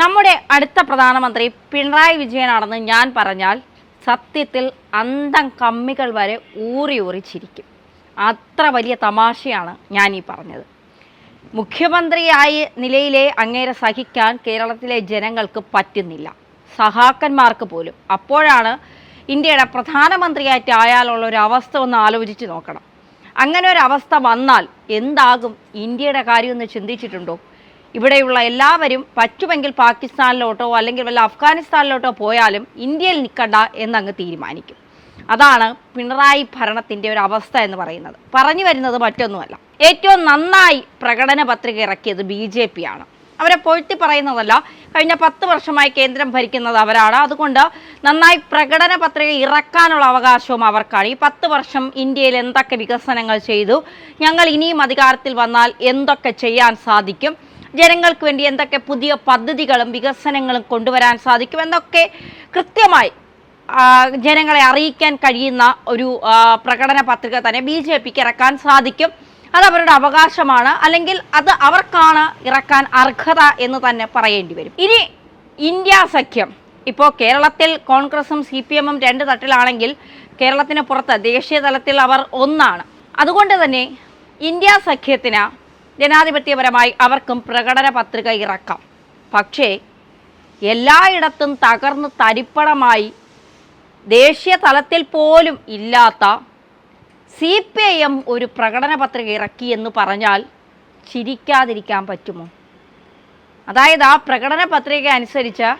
നമ്മുടെ അടുത്ത പ്രധാനമന്ത്രി പിണറായി വിജയനാണെന്ന് ഞാൻ പറഞ്ഞാൽ സത്യത്തിൽ അന്തം കമ്മികൾ വരെ ഊറി ചിരിക്കും. അത്ര വലിയ തമാശയാണ് ഞാൻ ഈ പറഞ്ഞത്. മുഖ്യമന്ത്രിയായ നിലയിലെ അങ്ങേരെ സഹിക്കാൻ കേരളത്തിലെ ജനങ്ങൾക്ക് പറ്റുന്നില്ല, സഹാക്കന്മാർക്ക് പോലും. അപ്പോഴാണ് ഇന്ത്യയുടെ പ്രധാനമന്ത്രിയായിട്ട് ആയാലുള്ള ഒരു അവസ്ഥ ഒന്ന് ആലോചിച്ച് നോക്കണം. അങ്ങനെ ഒരു അവസ്ഥ വന്നാൽ എന്താകും ഇന്ത്യയുടെ കാര്യമൊന്ന് ചിന്തിച്ചിട്ടുണ്ടോ? ഇവിടെയുള്ള എല്ലാവരും പറ്റുമെങ്കിൽ പാകിസ്ഥാനിലോട്ടോ അല്ലെങ്കിൽ വല്ല അഫ്ഗാനിസ്ഥാനിലോട്ടോ പോയാലും ഇന്ത്യയിൽ നിൽക്കണ്ട എന്നങ്ങ് തീരുമാനിക്കും. അതാണ് പിണറായി ഭരണത്തിൻ്റെ ഒരു അവസ്ഥ എന്ന് പറയുന്നത്. പറഞ്ഞു വരുന്നത് മറ്റൊന്നുമല്ല, ഏറ്റവും നന്നായി പ്രകടന പത്രിക ഇറക്കിയത് BJP ആണ്. അവരെ പൊഴുത്തി പറയുന്നതല്ല, കഴിഞ്ഞ 10 വർഷമായി കേന്ദ്രം ഭരിക്കുന്നത് അവരാണ്. അതുകൊണ്ട് നന്നായി പ്രകടന പത്രിക ഇറക്കാനുള്ള അവകാശവും അവർക്കാണ്. ഈ 10 വർഷം ഇന്ത്യയിൽ എന്തൊക്കെ വികസനങ്ങൾ ചെയ്തു, ഞങ്ങൾ ഇനിയും അധികാരത്തിൽ വന്നാൽ എന്തൊക്കെ ചെയ്യാൻ സാധിക്കും, ജനങ്ങൾക്ക് വേണ്ടി എന്തൊക്കെ പുതിയ പദ്ധതികളും വികസനങ്ങളും കൊണ്ടുവരാൻ സാധിക്കും എന്നൊക്കെ കൃത്യമായി ജനങ്ങളെ അറിയിക്കാൻ കഴിയുന്ന ഒരു പ്രകടന പത്രിക തന്നെ BJPക്ക് ഇറക്കാൻ സാധിക്കും. അത് അവരുടെ അവകാശമാണ്, അല്ലെങ്കിൽ അത് അവർക്കാണ് ഇറക്കാൻ അർഹത എന്ന് തന്നെ പറയേണ്ടി വരും. ഇനി ഇന്ത്യ സഖ്യം, ഇപ്പോൾ കേരളത്തിൽ കോൺഗ്രസും CPM-ഉം 2 തട്ടിലാണെങ്കിൽ കേരളത്തിന് പുറത്ത് ദേശീയ തലത്തിൽ അവർ ഒന്നാണ്. അതുകൊണ്ട് തന്നെ ഇന്ത്യ സഖ്യത്തിന് ജനാധിപത്യപരമായി അവർക്കും പ്രകടന പത്രിക ഇറക്കാം. പക്ഷേ എല്ലായിടത്തും തകർന്ന് തരിപ്പണമായി ദേശീയ തലത്തിൽ പോലും ഇല്ലാത്ത CPIM ഒരു പ്രകടന പത്രിക ഇറക്കി എന്ന് പറഞ്ഞാൽ ചിരിക്കാതിരിക്കാൻ പറ്റുമോ? അതായത് ആ പ്രകടന പത്രിക അനുസരിച്ച്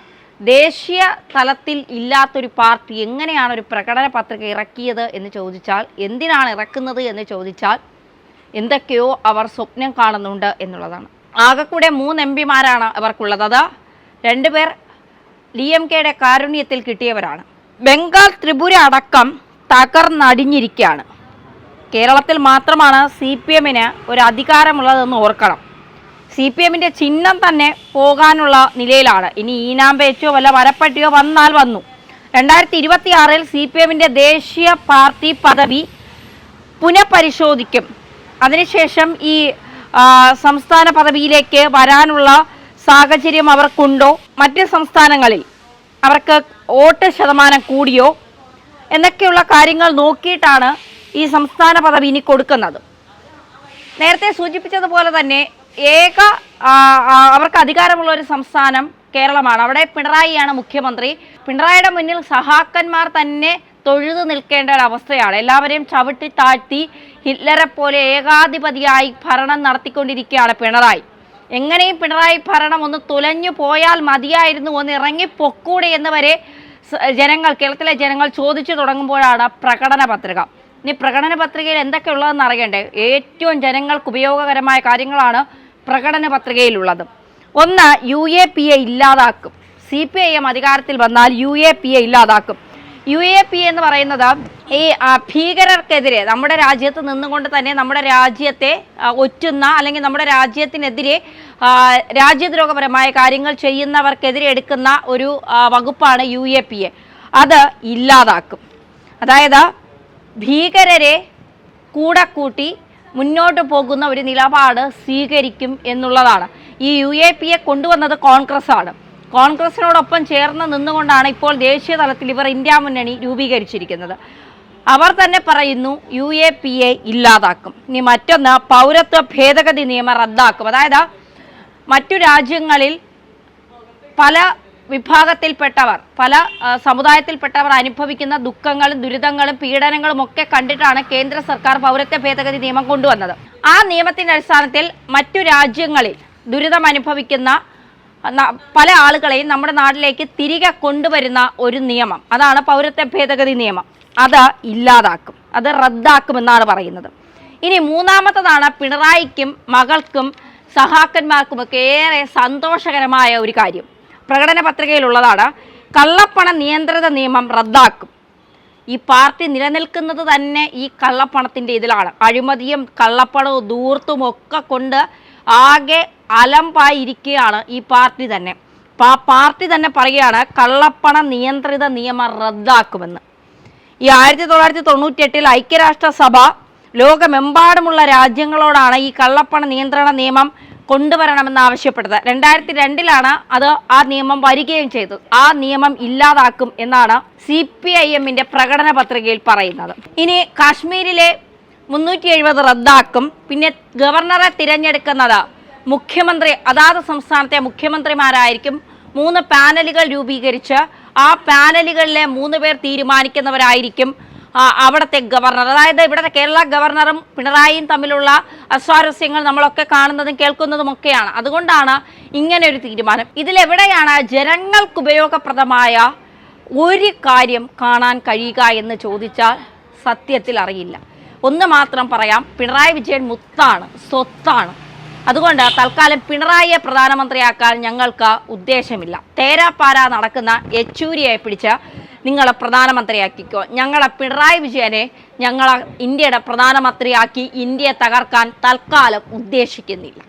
ദേശീയ തലത്തിൽ ഇല്ലാത്തൊരു പാർട്ടി എങ്ങനെയാണ് ഒരു പ്രകടന പത്രിക ഇറക്കിയത് എന്ന് ചോദിച്ചാൽ, എന്തിനാണ് ഇറക്കുന്നത് എന്ന് ചോദിച്ചാൽ എന്തൊക്കെയോ അവർ സ്വപ്നം കാണുന്നുണ്ട് എന്നുള്ളതാണ്. ആകെക്കൂടെ 3 MP-മാരാണ് അവർക്കുള്ളത്. അത് 2 പേർ DMKയുടെ കാരുണ്യത്തിൽ കിട്ടിയവരാണ്. ബംഗാൾ, ത്രിപുര അടക്കം തകർന്നടിഞ്ഞിരിക്കുകയാണ്. കേരളത്തിൽ മാത്രമാണ് CPM-ന് ഒരു അധികാരമുള്ളതെന്ന് ഓർക്കണം. CPM-ന്റെ ചിഹ്നം തന്നെ പോകാനുള്ള നിലയിലാണ്. ഇനി ഈനാമ്പേച്ചോ വല്ല വരപ്പട്ടിയോ വന്നാൽ വന്നു. 2026-ൽ CPM-ന്റെ ദേശീയ പാർട്ടി പദവി പുനഃപരിശോധിക്കും. അതിനുശേഷം ഈ സംസ്ഥാന പദവിയിലേക്ക് വരാനുള്ള സാഹചര്യം അവർക്കുണ്ടോ, മറ്റ് സംസ്ഥാനങ്ങളിൽ അവർക്ക് വോട്ട് ശതമാനം കൂടിയോ എന്നൊക്കെയുള്ള കാര്യങ്ങൾ നോക്കിയിട്ടാണ് ഈ സംസ്ഥാന പദവി ഇനി കൊടുക്കുന്നത്. നേരത്തെ സൂചിപ്പിച്ചതുപോലെ തന്നെ അവർക്ക് അധികാരമുള്ള ഒരു സംസ്ഥാനം കേരളമാണ്. അവിടെ പിണറായിയാണ് മുഖ്യമന്ത്രി. പിണറായിയുടെ മുന്നിൽ സഹാക്കന്മാർ തന്നെ തൊഴുതു നിൽക്കേണ്ട ഒരവസ്ഥയാണ്. എല്ലാവരെയും ചവിട്ടി താഴ്ത്തി ഹിറ്റ്ലറെ പോലെ ഏകാധിപതിയായി ഭരണം നടത്തിക്കൊണ്ടിരിക്കുകയാണ് പിണറായി. എങ്ങനെയും പിണറായി ഭരണം ഒന്ന് തുലഞ്ഞു പോയാൽ മതിയായിരുന്നു, ഒന്ന് ഇറങ്ങിപ്പൊക്കൂടെ എന്ന് വരെ കേരളത്തിലെ ജനങ്ങൾ ചോദിച്ചു തുടങ്ങുമ്പോഴാണ് പ്രകടന പത്രിക. ഇനി പ്രകടന പത്രികയിൽ എന്തൊക്കെ ഉള്ളതെന്ന് അറിയണ്ടേ? ഏറ്റവും ജനങ്ങൾക്ക് ഉപയോഗകരമായ കാര്യങ്ങളാണ് പ്രകടന പത്രികയിലുള്ളത്. ഒന്ന്, UAPA ഇല്ലാതാക്കും. CPIM അധികാരത്തിൽ വന്നാൽ UAPA ഇല്ലാതാക്കും. UAPA എന്ന് പറയുന്നത് ഈ ഭീകരർക്കെതിരെ നമ്മുടെ രാജ്യത്ത് നിന്നുകൊണ്ട് തന്നെ നമ്മുടെ രാജ്യത്തെ ഒറ്റുന്ന, അല്ലെങ്കിൽ നമ്മുടെ രാജ്യത്തിനെതിരെ രാജ്യദ്രോഹപരമായ കാര്യങ്ങൾ ചെയ്യുന്നവർക്കെതിരെ എടുക്കുന്ന ഒരു വകുപ്പാണ് UAPA. അത് ഇല്ലാതാക്കും. അതായത് ഭീകരരെ കൂടെ കൂട്ടി മുന്നോട്ട് പോകുന്ന ഒരു നിലപാട് സ്വീകരിക്കും എന്നുള്ളതാണ്. ഈ UAPA കൊണ്ടുവന്നത് കോൺഗ്രസ്സാണ്. കോൺഗ്രസിനോടൊപ്പം ചേർന്ന് നിന്നുകൊണ്ടാണ് ഇപ്പോൾ ദേശീയ തലത്തിൽ ഇവർ ഇന്ത്യ മുന്നണി രൂപീകരിച്ചിരിക്കുന്നത്. അവർ തന്നെ പറയുന്നു UAPA ഇല്ലാതാക്കും. ഇനി മറ്റൊന്ന്, പൗരത്വ ഭേദഗതി നിയമം റദ്ദാക്കും. അതായത് മറ്റു രാജ്യങ്ങളിൽ പല വിഭാഗത്തിൽപ്പെട്ടവർ, പല സമുദായത്തിൽപ്പെട്ടവർ അനുഭവിക്കുന്ന ദുഃഖങ്ങളും ദുരിതങ്ങളും പീഡനങ്ങളും ഒക്കെ കണ്ടിട്ടാണ് കേന്ദ്ര സർക്കാർ പൗരത്വ ഭേദഗതി നിയമം കൊണ്ടുവന്നത്. ആ നിയമത്തിൻ്റെ അടിസ്ഥാനത്തിൽ മറ്റു രാജ്യങ്ങളിൽ ദുരിതം അനുഭവിക്കുന്ന പല ആളുകളെയും നമ്മുടെ നാട്ടിലേക്ക് തിരികെ കൊണ്ടുവരുന്ന ഒരു നിയമം, അതാണ് പൗരത്വ ഭേദഗതി നിയമം. അത് ഇല്ലാതാക്കും, അത് റദ്ദാക്കുമെന്നാണ് പറയുന്നത്. ഇനി മൂന്നാമത്തതാണ് പിണറായിക്കും മകൾക്കും സഹാക്കന്മാർക്കുമൊക്കെ ഏറെ സന്തോഷകരമായ ഒരു കാര്യം, പ്രകടന പത്രികയിലുള്ളതാണ്. കള്ളപ്പണ നിയന്ത്രിത നിയമം റദ്ദാക്കും. ഈ പാർട്ടി നിലനിൽക്കുന്നത് തന്നെ ഈ കള്ളപ്പണത്തിൻ്റെ ഇതിലാണ്. അഴിമതിയും കള്ളപ്പണവും ധൂർത്തും ഒക്കെ കൊണ്ട് ആകെ അലമ്പായിരിക്കുകയാണ് ഈ പാർട്ടി തന്നെ. അപ്പോൾ ആ പാർട്ടി തന്നെ പറയുകയാണ് കള്ളപ്പണ നിയന്ത്രിത നിയമം റദ്ദാക്കുമെന്ന്. ഈ 1998-ൽ ഐക്യരാഷ്ട്രസഭ ലോകമെമ്പാടുമുള്ള രാജ്യങ്ങളോടാണ് ഈ കള്ളപ്പണ നിയന്ത്രണ നിയമം കൊണ്ടുവരണമെന്നാവശ്യപ്പെട്ടത്. 2002 അത് ആ നിയമം വരികയും ചെയ്തു. ആ നിയമം ഇല്ലാതാക്കും എന്നാണ് CPIM-ന്റെ പ്രകടന പത്രികയിൽ പറയുന്നത്. ഇനി കാശ്മീരിലെ 370 റദ്ദാക്കും. പിന്നെ ഗവർണറെ തിരഞ്ഞെടുക്കുന്നത് മുഖ്യമന്ത്രി, അതാത് സംസ്ഥാനത്തെ മുഖ്യമന്ത്രിമാരായിരിക്കും. 3 പാനലുകൾ രൂപീകരിച്ച് ആ പാനലുകളിലെ 3 പേർ തീരുമാനിക്കുന്നവരായിരിക്കും അവിടുത്തെ ഗവർണർ. അതായത് ഇവിടുത്തെ കേരള ഗവർണറും പിണറായിയും തമ്മിലുള്ള അസ്വാരസ്യങ്ങൾ നമ്മളൊക്കെ കാണുന്നതും കേൾക്കുന്നതുമൊക്കെയാണ്. അതുകൊണ്ടാണ് ഇങ്ങനെ ഒരു തീരുമാനം. ഇതിലെവിടെയാണ് ജനങ്ങൾക്ക് ഉപയോഗപ്രദമായ ഒരു കാര്യം കാണാൻ കഴിയുക എന്ന് ചോദിച്ചാൽ സത്യത്തിൽ അറിയില്ല. ഒന്ന് മാത്രം പറയാം, പിണറായി വിജയൻ മുത്താണ്, സ്വത്താണ്. അതുകൊണ്ട് തൽക്കാലം പിണറായിയെ പ്രധാനമന്ത്രിയാക്കാൻ ഞങ്ങൾക്ക് ഉദ്ദേശമില്ല. തേരാപ്പാര നടക്കുന്ന യെച്ചൂരിയെ പിടിച്ച് നിങ്ങൾ പ്രധാനമന്ത്രിയാക്കിക്കോ. ഞങ്ങളെ പിണറായി വിജയനെ ഇന്ത്യയുടെ പ്രധാനമന്ത്രിയാക്കി ഇന്ത്യയെ തകർക്കാൻ തൽക്കാലം ഉദ്ദേശിക്കുന്നില്ല.